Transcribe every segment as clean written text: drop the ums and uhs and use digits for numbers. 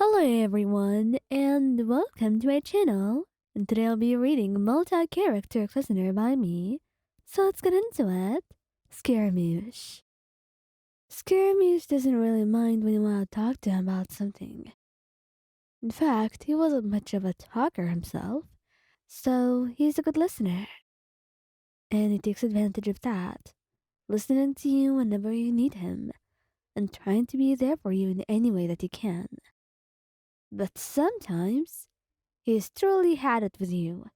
Hello everyone, and welcome to my channel. And today I'll be reading multi-character listener by me. So let's get into it. Scaramouche. Scaramouche doesn't really mind when you want to talk to him about something. In fact, he wasn't much of a talker himself, so he's a good listener. And he takes advantage of that, listening to you whenever you need him, and trying to be there for you in any way that he can. But sometimes, he's truly had it with you,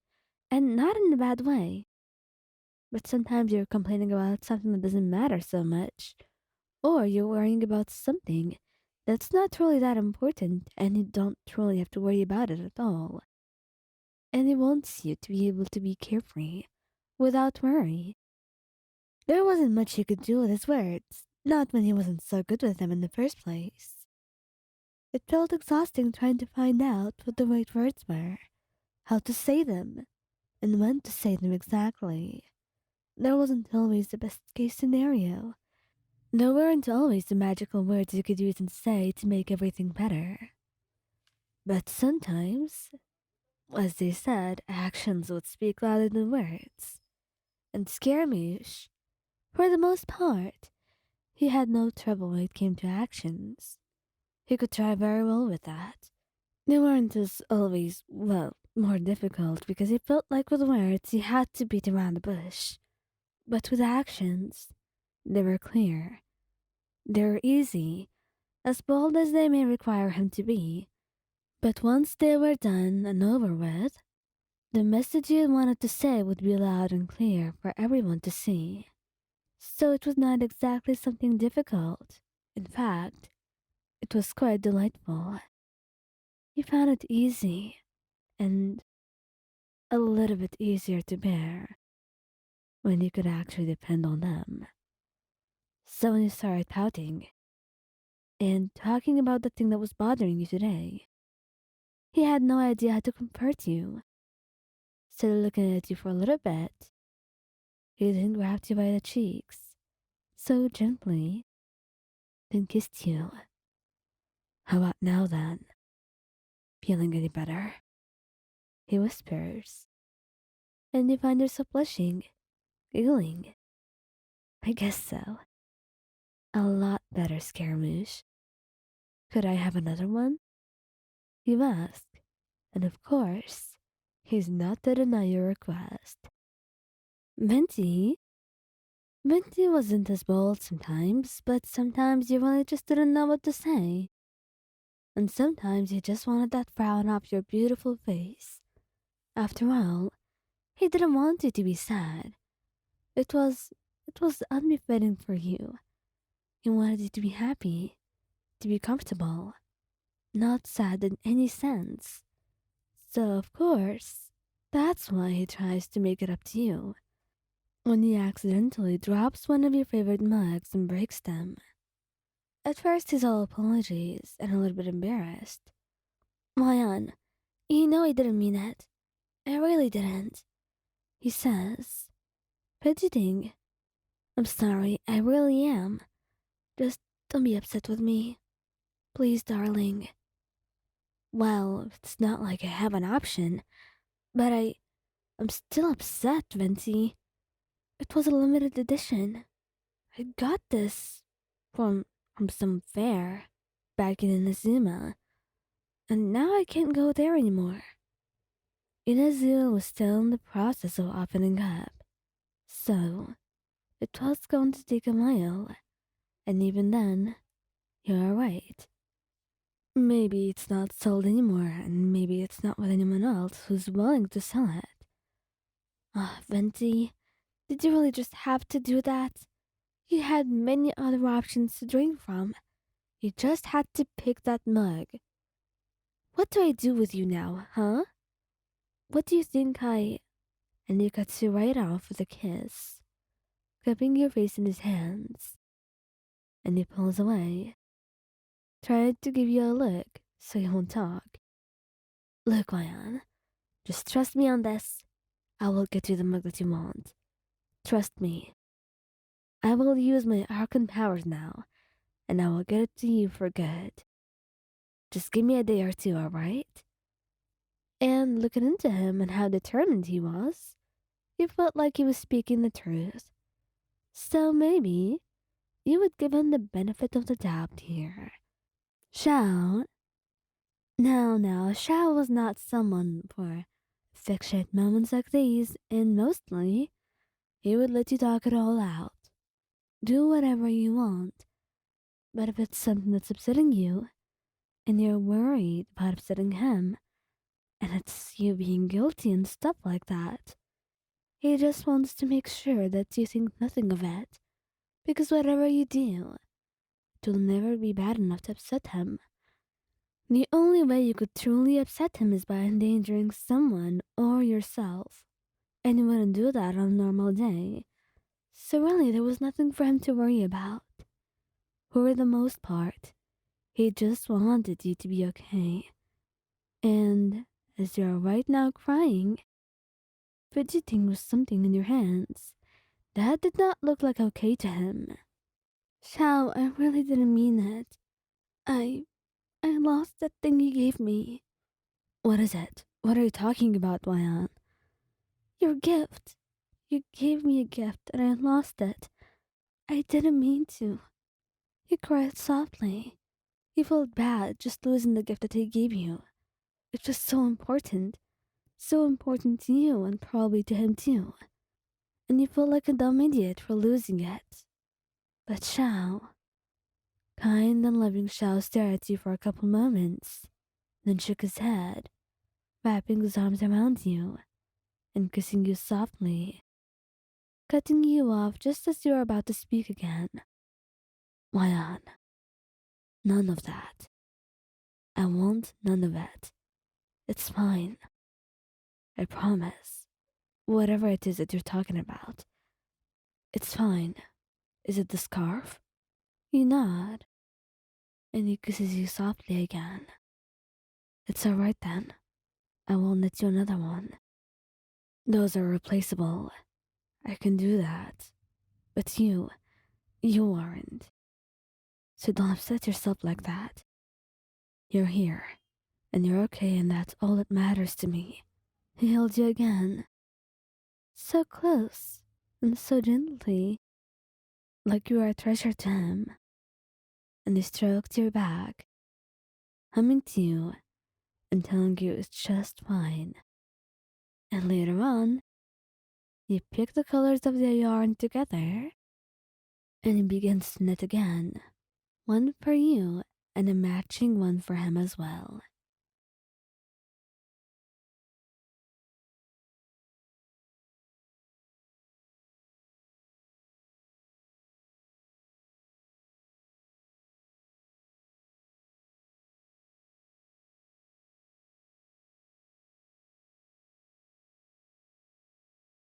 and not in a bad way. But sometimes you're complaining about something that doesn't matter so much, or you're worrying about something that's not really that important and you don't really have to worry about it at all. And he wants you to be able to be carefree without worry. There wasn't much he could do with his words, not when he wasn't so good with them in the first place. It felt exhausting trying to find out what the right words were, how to say them, and when to say them exactly. There wasn't always the best case scenario. There weren't always the magical words you could use and say to make everything better. But sometimes, as they said, actions would speak louder than words. And Scaramouche, for the most part, he had no trouble when it came to actions. He could try very well with that. They weren't as always, more difficult because he felt like with words he had to beat around the bush. But with actions, they were clear. They were easy, as bold as they may require him to be. But once they were done and over with, the message you wanted to say would be loud and clear for everyone to see. So it was not exactly something difficult. In fact, it was quite delightful. He found it easy and a little bit easier to bear when you could actually depend on them. So when you started pouting and talking about the thing that was bothering you today, he had no idea how to comfort you. So looking at you for a little bit, he then grabbed you by the cheeks, so gently, then kissed you. How about now then? Feeling any better? He whispers, and you find yourself blushing, giggling. I guess so. A lot better, Scaramouche. Could I have another one? You ask, and of course, he's not to deny your request. Venti? Venti wasn't as bold sometimes, but sometimes you really just didn't know what to say. And sometimes you just wanted that frown off your beautiful face. After all, he didn't want you to be sad. It was it was unbefitting for you. He wanted you to be happy, to be comfortable, not sad in any sense. So of course, that's why he tries to make it up to you. When he accidentally drops one of your favorite mugs and breaks them. At first he's all apologies and a little bit embarrassed. Mayan, you know I didn't mean it. I really didn't. He says, fidgeting. I'm sorry, I really am. Just don't be upset with me. Please, darling. Well, it's not like I have an option, but I'm still upset, Venti. It was a limited edition. I got this from some fair back in Inazuma, and now I can't go there anymore. Inazuma was still in the process of opening up, so it was going to take a while, and even then, you're right. Maybe it's not sold anymore, and maybe it's not with anyone else who's willing to sell it. Ah, Venti, did you really just have to do that? You had many other options to drink from. You just had to pick that mug. What do I do with you now, huh? What do you think I... And he cuts you right off with a kiss, cupping your face in his hands. And he pulls away, trying to give you a look so he won't talk. Look, Ryan, just trust me on this. I will get you the mug that you want. Trust me. I will use my Archon powers now, and I will get it to you for good. Just give me a day or two, alright? And looking into him and how determined he was, you felt like he was speaking the truth. So maybe you would give him the benefit of the doubt here. Xiao. No, Xiao was not someone for affectionate moments like these, and mostly, he would let you talk it all out. Do whatever you want. But if it's something that's upsetting you, and you're worried about upsetting him, and it's you being guilty and stuff like that, he just wants to make sure that you think nothing of it. Because whatever you do, it'll never be bad enough to upset him. The only way you could truly upset him is by endangering someone or yourself. And you wouldn't do that on a normal day. So really, there was nothing for him to worry about. For the most part, he just wanted you to be okay. And as you're right now crying, fidgeting with something in your hands, that did not look like okay to him. Xiao, I really didn't mean it. I lost that thing you gave me. What is it? What are you talking about, Wayan? Your gift. You gave me a gift and I lost it. I didn't mean to. He cried softly. He felt bad just losing the gift that he gave you. It was so important. So important to you and probably to him too. And you felt like a dumb idiot for losing it. But Xiao, kind and loving Xiao stared at you for a couple moments, then shook his head, wrapping his arms around you and kissing you softly, cutting you off just as you were about to speak again. Wayan, none of that. I want none of it. It's fine. I promise. Whatever it is that you're talking about. It's fine. Is it the scarf? You nod, and he kisses you softly again. It's alright then. I won't knit you another one. Those are replaceable. I can do that. But you aren't. So don't upset yourself like that. You're here, and you're okay, and that's all that matters to me. He held you again. So close, and so gently, like you are a treasure to him. And he stroked your back, humming to you, and telling you it's just fine. And later on, you pick the colors of the yarn together, and he begins to knit again. One for you, and a matching one for him as well.